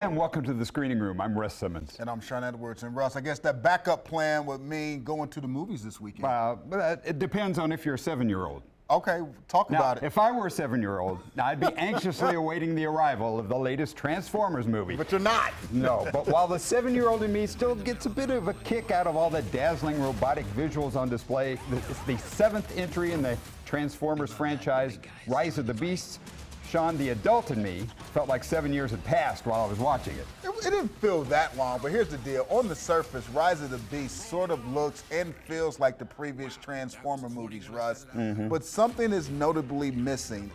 And welcome to the screening room. I'm Russ Simmons. And I'm Sean Edwards. And Russ, I guess that backup plan would mean going to the movies this weekend. But it depends on if you're a 7-year-old. Okay, talk Now, about it. if I were a 7-year-old, I'd be anxiously awaiting the arrival of the latest Transformers movie. But you're not. No, but while the 7-year-old in me still gets a bit of a kick out of all the dazzling robotic visuals on display, it's the 7th entry in the Transformers franchise, Rise of the Beasts. Sean, the adult in me, felt like 7 years had passed while I was watching it. It didn't feel that long, but here's the deal. On the surface, Rise of the Beast sort of looks and feels like the previous Transformer movies, Russ. But something is notably missing.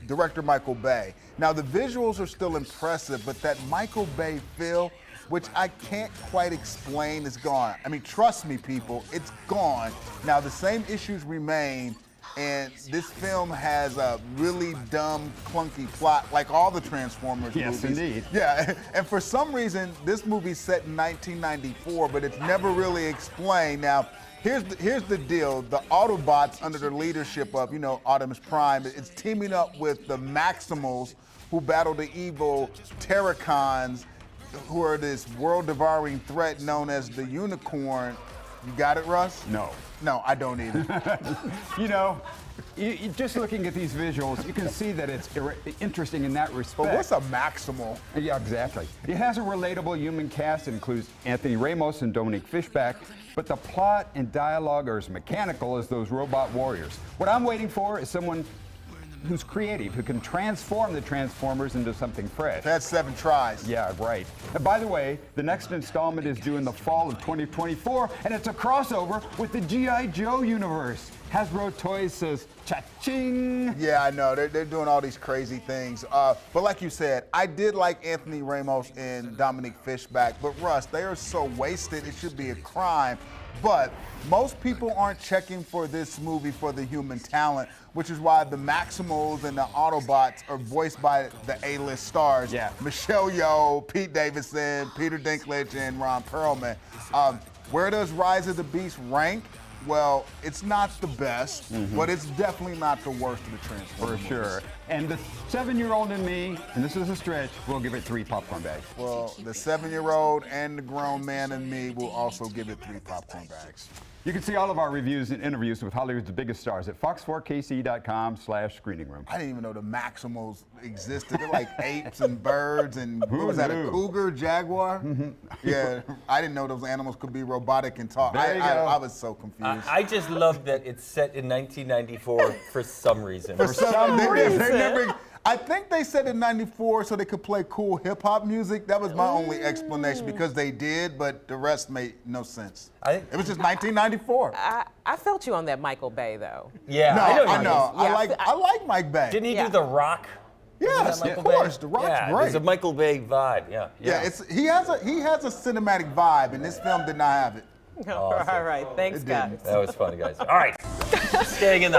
Director Michael Bay. Now, the visuals are still impressive, but that Michael Bay feel, which I can't quite explain, is gone. I mean, trust me, people, it's gone. Now, the same issues remain. And this film has a really dumb, clunky plot, like all the Transformers movies. Yes, indeed. Yeah, and for some reason, this movie's set in 1994, but it's never really explained. Now, here's the deal. The Autobots, under the leadership of, Optimus Prime, it's teaming up with the Maximals, who battle the evil Terracons, who are this world-devouring threat known as the Unicorn. You got it, Russ? No. No, I don't either. Just looking at these visuals, you can see that it's interesting in that respect. But what's a Maximal? Yeah, exactly. It has a relatable human cast that includes Anthony Ramos and Dominique Fishback, but the plot and dialogue are as mechanical as those robot warriors. What I'm waiting for is someone who's creative, who can transform the Transformers into something fresh. That's 7 tries. Yeah, right. And by the way, the next installment is due in the fall of 2024, and it's a crossover with the G.I. Joe universe. Hasbro Toys says, cha-ching! Yeah, I know. They're doing all these crazy things. But like you said, I did like Anthony Ramos and Dominique Fishback, but Russ, they are so wasted, it should be a crime. But most people aren't checking for this movie for the human talent, which is why the Maximals and the Autobots are voiced by the A-list stars. Yeah. Michelle Yeoh, Pete Davidson, Peter Dinklage, and Ron Perlman. Where does Rise of the Beast rank? Well, it's not the best, but it's definitely not the worst of the Transformers. For sure. And the 7-year-old in me, and this is a stretch, will give it 3 popcorn bags. Well, the 7-year-old and the grown man in me will also give it 3 popcorn bags. You can see all of our reviews and interviews with Hollywood's biggest stars at fox4kc.com/screening room. I didn't even know the Maximals existed. They're like apes and birds and what was that, a cougar, jaguar? Yeah, I didn't know those animals could be robotic and talk. I was so confused. I just love that it's set in 1994 for some reason. For some reason. I think they said in 94 so they could play cool hip-hop music. That was my only explanation, because they did, but the rest made no sense. It was just 1994. I felt you on that Michael Bay, though. Yeah, No, I know. Yeah, I like Mike Bay. Didn't he do The Rock? Yes, of course. The Rock's great. There's a Michael Bay vibe, yeah. Yeah, he has a cinematic vibe, and this film did not have it. All right, thanks, guys. That was fun, guys. All right, staying in the